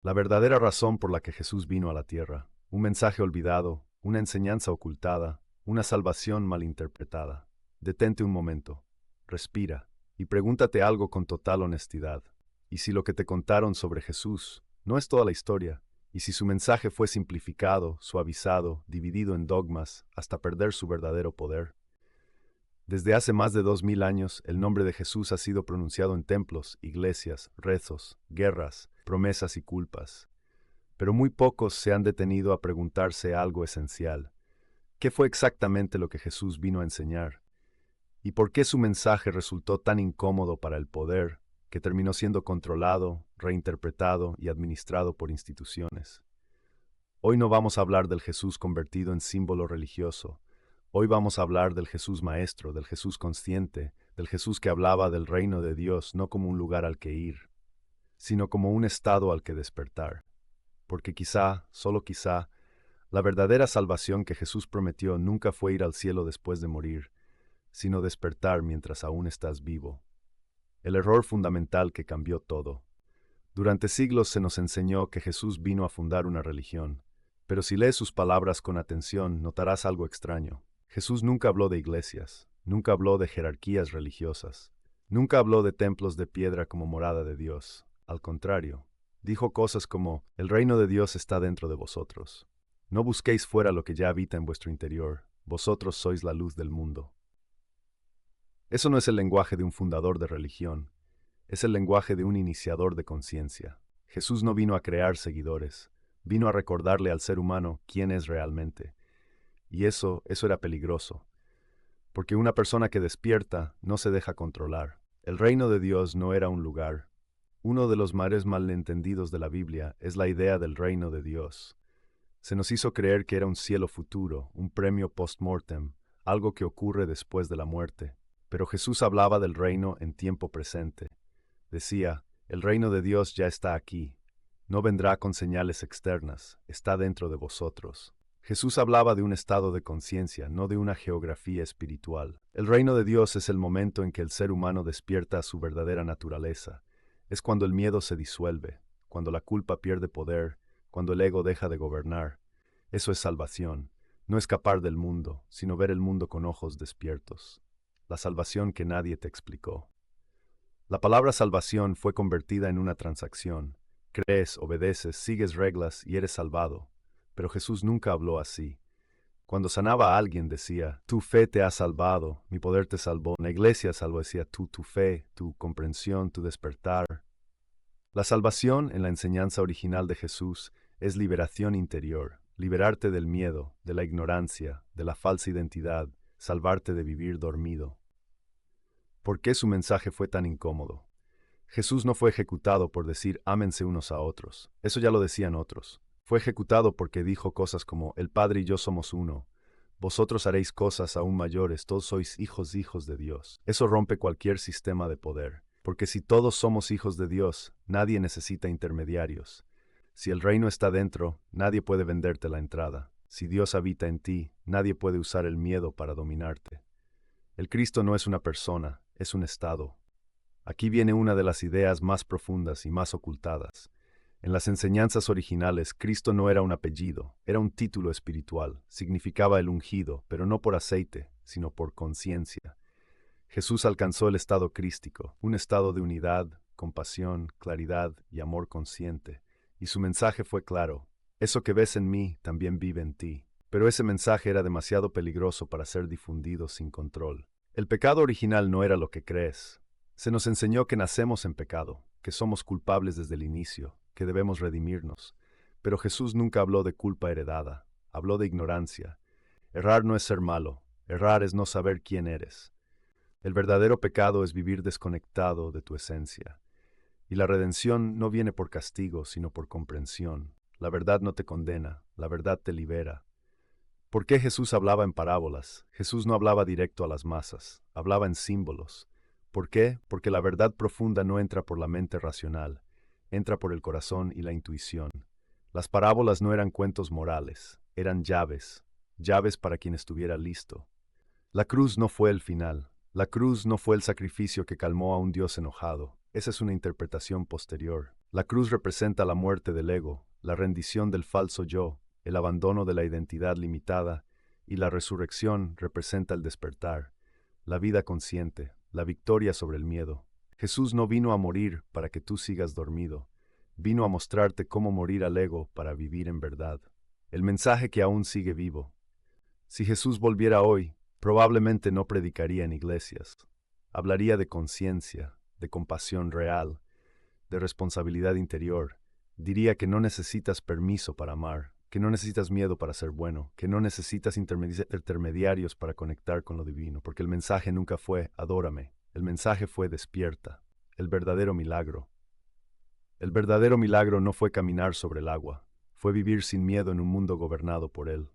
La verdadera razón por la que Jesús vino a la tierra, un mensaje olvidado, una enseñanza ocultada, una salvación malinterpretada. Detente un momento, respira y pregúntate algo con total honestidad. ¿Y si lo que te contaron sobre Jesús no es toda la historia? ¿Y si su mensaje fue simplificado, suavizado, dividido en dogmas, hasta perder su verdadero poder? Desde hace más de 2000 años, el nombre de Jesús ha sido pronunciado en templos, iglesias, rezos, guerras, promesas y culpas. Pero muy pocos se han detenido a preguntarse algo esencial. ¿Qué fue exactamente lo que Jesús vino a enseñar? ¿Y por qué su mensaje resultó tan incómodo para el poder, que terminó siendo controlado, reinterpretado y administrado por instituciones? Hoy no vamos a hablar del Jesús convertido en símbolo religioso. Hoy vamos a hablar del Jesús maestro, del Jesús consciente, del Jesús que hablaba del reino de Dios no como un lugar al que ir, sino como un estado al que despertar. Porque quizá, solo quizá, la verdadera salvación que Jesús prometió nunca fue ir al cielo después de morir, sino despertar mientras aún estás vivo. El error fundamental que cambió todo. Durante siglos se nos enseñó que Jesús vino a fundar una religión, pero si lees sus palabras con atención notarás algo extraño. Jesús nunca habló de iglesias, nunca habló de jerarquías religiosas, nunca habló de templos de piedra como morada de Dios. Al contrario, dijo cosas como: el reino de Dios está dentro de vosotros. No busquéis fuera lo que ya habita en vuestro interior, vosotros sois la luz del mundo. Eso no es el lenguaje de un fundador de religión, es el lenguaje de un iniciador de conciencia. Jesús no vino a crear seguidores, vino a recordarle al ser humano quién es realmente. Y eso era peligroso, porque una persona que despierta no se deja controlar. El reino de Dios no era un lugar. Uno de los mares malentendidos de la Biblia es la idea del reino de Dios. Se nos hizo creer que era un cielo futuro, un premio post-mortem, algo que ocurre después de la muerte. Pero Jesús hablaba del reino en tiempo presente. Decía: el reino de Dios ya está aquí. No vendrá con señales externas, está dentro de vosotros. Jesús hablaba de un estado de conciencia, no de una geografía espiritual. El reino de Dios es el momento en que el ser humano despierta a su verdadera naturaleza. Es cuando el miedo se disuelve, cuando la culpa pierde poder, cuando el ego deja de gobernar. Eso es salvación, no escapar del mundo, sino ver el mundo con ojos despiertos. La salvación que nadie te explicó. La palabra salvación fue convertida en una transacción. Crees, obedeces, sigues reglas y eres salvado. Pero Jesús nunca habló así. Cuando sanaba a alguien decía: tu fe te ha salvado, mi poder te salvó. La iglesia salvó, decía: tu fe, tu comprensión, tu despertar. La salvación, en la enseñanza original de Jesús, es liberación interior, liberarte del miedo, de la ignorancia, de la falsa identidad, salvarte de vivir dormido. ¿Por qué su mensaje fue tan incómodo? Jesús no fue ejecutado por decir ámense unos a otros, eso ya lo decían otros. Fue ejecutado porque dijo cosas como: el Padre y yo somos uno, vosotros haréis cosas aún mayores, todos sois hijos de Dios. Eso rompe cualquier sistema de poder, porque si todos somos hijos de Dios, nadie necesita intermediarios. Si el reino está dentro, nadie puede venderte la entrada. Si Dios habita en ti, nadie puede usar el miedo para dominarte. El Cristo no es una persona, es un estado. Aquí viene una de las ideas más profundas y más ocultadas. En las enseñanzas originales, Cristo no era un apellido, era un título espiritual. Significaba el ungido, pero no por aceite, sino por conciencia. Jesús alcanzó el estado crístico, un estado de unidad, compasión, claridad y amor consciente. Y su mensaje fue claro: eso que ves en mí también vive en ti. Pero ese mensaje era demasiado peligroso para ser difundido sin control. El pecado original no era lo que crees. Se nos enseñó que nacemos en pecado, que somos culpables desde el inicio, que debemos redimirnos. Pero Jesús nunca habló de culpa heredada, habló de ignorancia. Errar no es ser malo, errar es no saber quién eres. El verdadero pecado es vivir desconectado de tu esencia. Y la redención no viene por castigo, sino por comprensión. La verdad no te condena, la verdad te libera. ¿Por qué Jesús hablaba en parábolas? Jesús no hablaba directo a las masas, hablaba en símbolos. ¿Por qué? Porque la verdad profunda no entra por la mente racional, entra por el corazón y la intuición. Las parábolas no eran cuentos morales, eran llaves, llaves para quien estuviera listo. La cruz no fue el final, la cruz no fue el sacrificio que calmó a un Dios enojado. Esa es una interpretación posterior. La cruz representa la muerte del ego, la rendición del falso yo, el abandono de la identidad limitada, y la resurrección representa el despertar, la vida consciente, la victoria sobre el miedo. Jesús no vino a morir para que tú sigas dormido, vino a mostrarte cómo morir al ego para vivir en verdad. El mensaje que aún sigue vivo. Si Jesús volviera hoy, probablemente no predicaría en iglesias. Hablaría de conciencia, de compasión real, de responsabilidad interior. Diría que no necesitas permiso para amar, que no necesitas miedo para ser bueno, que no necesitas intermediarios para conectar con lo divino, porque el mensaje nunca fue adórame, el mensaje fue despierta, el verdadero milagro. El verdadero milagro no fue caminar sobre el agua, fue vivir sin miedo en un mundo gobernado por él.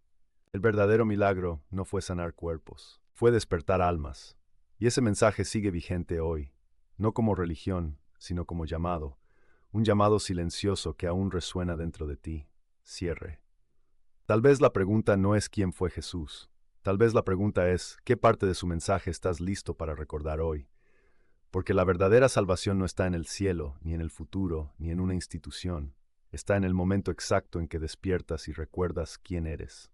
El verdadero milagro no fue sanar cuerpos, fue despertar almas. Y ese mensaje sigue vigente hoy, no como religión, sino como llamado, un llamado silencioso que aún resuena dentro de ti. Cierre. Tal vez la pregunta no es quién fue Jesús. Tal vez la pregunta es qué parte de su mensaje estás listo para recordar hoy. Porque la verdadera salvación no está en el cielo, ni en el futuro, ni en una institución. Está en el momento exacto en que despiertas y recuerdas quién eres.